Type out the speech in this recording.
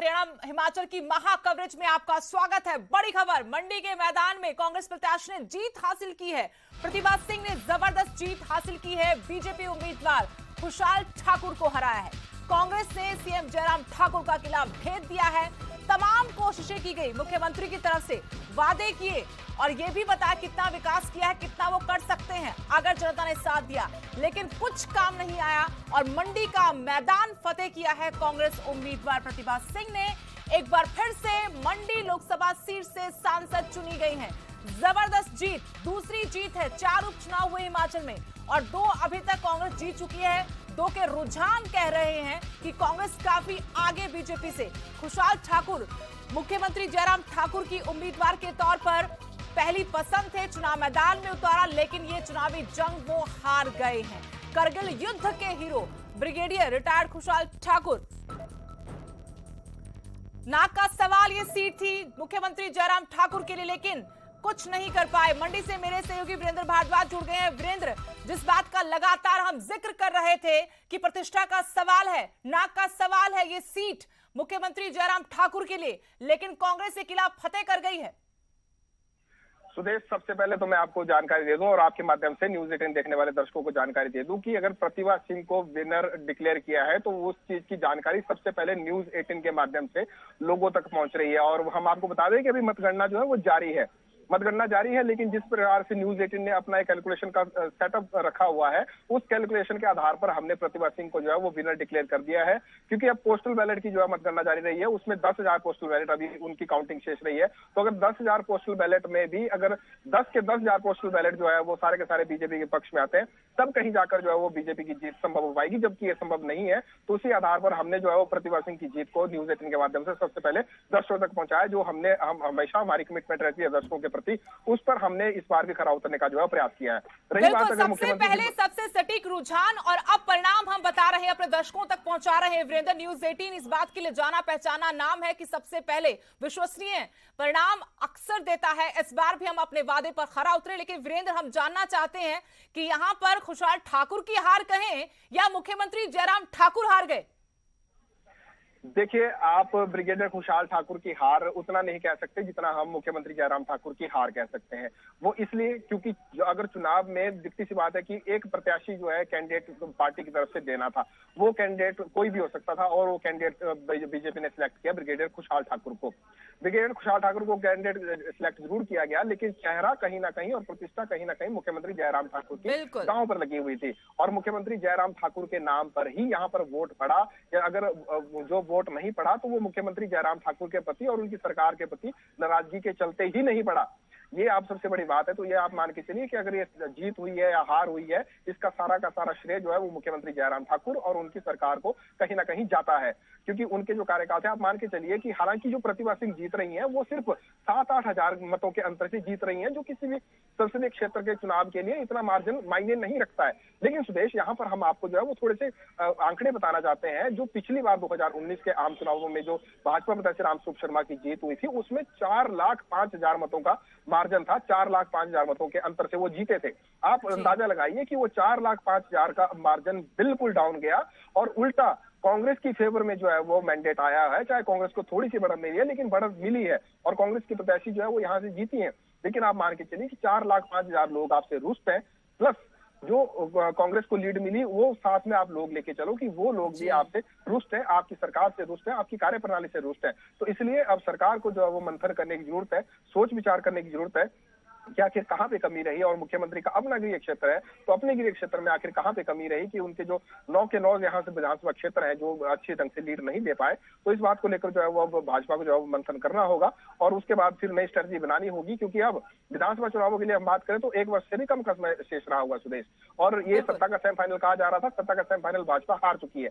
हरियाणा हिमाचल की महा कवरेज में आपका स्वागत है। बड़ी खबर, मंडी के मैदान में कांग्रेस प्रत्याशी ने जीत हासिल की है। प्रतिभा सिंह ने जबरदस्त जीत हासिल की है। बीजेपी उम्मीदवार खुशहाल ठाकुर को हराया है। कांग्रेस ने सीएम जयराम ठाकुर का किला भेद दिया है। तमाम कोशिशें की गई, मुख्यमंत्री की तरफ से वादे किए और यह भी बताया कितना विकास किया है, कितना वो कर सकते हैं अगर जनता ने साथ दिया, लेकिन कुछ काम नहीं आया और मंडी का मैदान फतेह किया है कांग्रेस उम्मीदवार प्रतिभा सिंह ने। एक बार फिर से मंडी लोकसभा सीट से सांसद चुनी गई हैं। जबरदस्त जीत, दूसरी जीत है। 4 उपचुनाव हुए हिमाचल में और 2 अभी तक कांग्रेस जीत चुकी है। 2 के रुझान कह रहे हैं कि कांग्रेस काफी आगे बीजेपी से। खुशहाल ठाकुर मुख्यमंत्री जयराम ठाकुर की उम्मीदवार के तौर पर पहली पसंद थे, चुनाव मैदान में उतारा, लेकिन ये चुनावी जंग वो हार गए हैं। करगिल युद्ध के हीरो ब्रिगेडियर रिटायर्ड खुशहाल ठाकुर। नाक का सवाल ये सीट थी मुख्यमंत्री जयराम ठाकुर के लिए, लेकिन कुछ नहीं कर पाए। मंडी से मेरे सहयोगी वीरेंद्र भारद्वाज जुड़ गए हैं। वीरेंद्र, जिस बात का लगातार हम जिक्र कर रहे थे कि प्रतिष्ठा का सवाल है, नाक का सवाल है ये सीट मुख्यमंत्री जयराम ठाकुर के लिए, लेकिन कांग्रेस ये किला फतेह कर गई है। सुदेश, सबसे पहले तो मैं आपको जानकारी दे दूं और आपके माध्यम से न्यूज 18 देखने वाले दर्शकों को जानकारी दे दूं कि अगर प्रतिभा सिंह को विनर डिक्लेयर किया है तो उस चीज की जानकारी सबसे पहले न्यूज 18 के माध्यम से लोगों तक पहुंच रही है। और हम आपको बता दें कि अभी मतगणना जो है वो जारी है, मतगणना जारी है, लेकिन जिस प्रकार से न्यूज 18 ने अपना एक कैलकुलेशन का सेटअप रखा हुआ है, उस कैलकुलेशन के आधार पर हमने प्रतिभा सिंह को जो है वो विनर डिक्लेयर कर दिया है। क्योंकि अब पोस्टल बैलेट की जो है मतगणना जारी रही है, उसमें 10,000 पोस्टल बैलेट अभी उनकी काउंटिंग शेष रही है। तो अगर 10,000 पोस्टल बैलेट में भी अगर 10 के 10,000 पोस्टल बैलेट जो है वो सारे के सारे बीजेपी के पक्ष में आते हैं, तब कहीं जाकर जो है वो बीजेपी की जीत संभव हो पाएगी। जबकि ये संभव नहीं है, तो उसी आधार पर हमने जो है वो प्रतिभा सिंह की जीत को न्यूज 18 के माध्यम से सबसे पहले दर्शकों तक पहुंचाया। जो हम हमेशा हमारी कमिटमेंट रहती है दर्शकों के प्रति, उस पर हमने इस बार भी खरा उतरने का जो है प्रयास किया है। रही बात अगर सबसे पहले सबसे सटीक रुझान और अब परिणाम हम बता रहे हैं, अपने दर्शकों तक पहुंचा रहे हैं। वीरेंद्र, न्यूज 18 इस बात के लिए जाना पहचाना नाम है कि सबसे पहले विश्वसनीय परिणाम अक्सर देता है। इस बार भी हम अपने वादे पर खरा उतरे, लेकिन वीरेंद्र, हम जानना चाहते हैं कि यहां पर खुशहाल ठाकुर की हार कहें या मुख्यमंत्री जयराम ठाकुर हार गए। देखिए, आप ब्रिगेडियर खुशहाल ठाकुर की हार उतना नहीं कह सकते जितना हम मुख्यमंत्री जयराम ठाकुर की हार कह सकते हैं। वो इसलिए क्योंकि अगर चुनाव में दिखती सी बात है कि एक प्रत्याशी जो है कैंडिडेट पार्टी की तरफ से देना था, वो कैंडिडेट कोई भी हो सकता था और वो कैंडिडेट बीजेपी ने सिलेक्ट किया ब्रिगेडियर खुशहाल ठाकुर को। ब्रिगेडियर खुशहाल ठाकुर को कैंडिडेट सिलेक्ट जरूर किया गया, लेकिन चेहरा कहीं ना कहीं और प्रतिष्ठा कहीं ना कहीं मुख्यमंत्री जयराम ठाकुर की दांव पर लगी हुई थी और मुख्यमंत्री जयराम ठाकुर के नाम पर ही यहाँ पर वोट पड़ा। या अगर जो वोट नहीं पड़ा तो वो मुख्यमंत्री जयराम ठाकुर के प्रति और उनकी सरकार के प्रति नाराजगी के चलते ही नहीं पड़ा। ये आप सबसे बड़ी बात है। तो ये आप मान के चलिए कि अगर ये जीत हुई है या हार हुई है, इसका सारा का सारा श्रेय जो है वो मुख्यमंत्री जयराम ठाकुर और उनकी सरकार को कहीं ना कहीं जाता है। क्योंकि उनके जो कार्यकाल थे, आप मान के चलिए कि हालांकि जो प्रतिभा सिंह जीत रही हैं वो सिर्फ 7-8 हजार मतों के अंतर से जीत रही हैं, जो किसी भी संसदीय क्षेत्र के चुनाव के लिए इतना मार्जिन मायने नहीं रखता है। लेकिन सुदेश, यहाँ पर हम आपको जो है वो थोड़े से आंकड़े बताना चाहते हैं। जो पिछली बार 2019 के आम चुनावों में जो भाजपा प्रत्याशी रामस्वरूप शर्मा की जीत हुई थी, उसमें 4,05,000 मतों का मार्जिन था। 4,05,000 मतों के अंतर से वो जीते थे। आप अंदाजा लगाइए कि वो 4,05,000 का मार्जिन बिल्कुल डाउन गया और उल्टा कांग्रेस की फेवर में जो है वो मैंडेट आया है। चाहे कांग्रेस को थोड़ी सी बढ़त मिली है, लेकिन बढ़त मिली है और कांग्रेस की प्रत्याशी जो है वो यहाँ से जीती है। लेकिन आप मान के चलिए कि 4,05,000 लोग आपसे रुष्ट हैं, प्लस जो कांग्रेस को लीड मिली वो साथ में आप लोग लेके चलो कि वो लोग भी आपसे रुष्ट हैं, आपकी सरकार से रुष्ट है, आपकी कार्यप्रणाली से रुष्ट है। तो इसलिए अब सरकार को जो है वो मंथन करने की जरूरत है, सोच विचार करने की जरूरत है कि आखिर कहाँ पे कमी रही है। और मुख्यमंत्री का अपना गृह क्षेत्र है, तो अपने गृह क्षेत्र में आखिर कहाँ पे कमी रही कि उनके जो 9 के 9 यहाँ से विधानसभा क्षेत्र है जो अच्छे ढंग से लीड नहीं दे पाए। तो इस बात को लेकर जो है वो भाजपा को जो है मंथन करना होगा और उसके बाद फिर नई स्ट्रेटजी बनानी होगी। क्योंकि अब विधानसभा चुनावों के लिए हम बात करें तो 1 वर्ष से भी कम का समय शेष रहा हुआ सुदेश, और ये सत्ता का सेमीफाइनल कहा जा रहा था, सत्ता का सेमीफाइनल भाजपा हार चुकी है।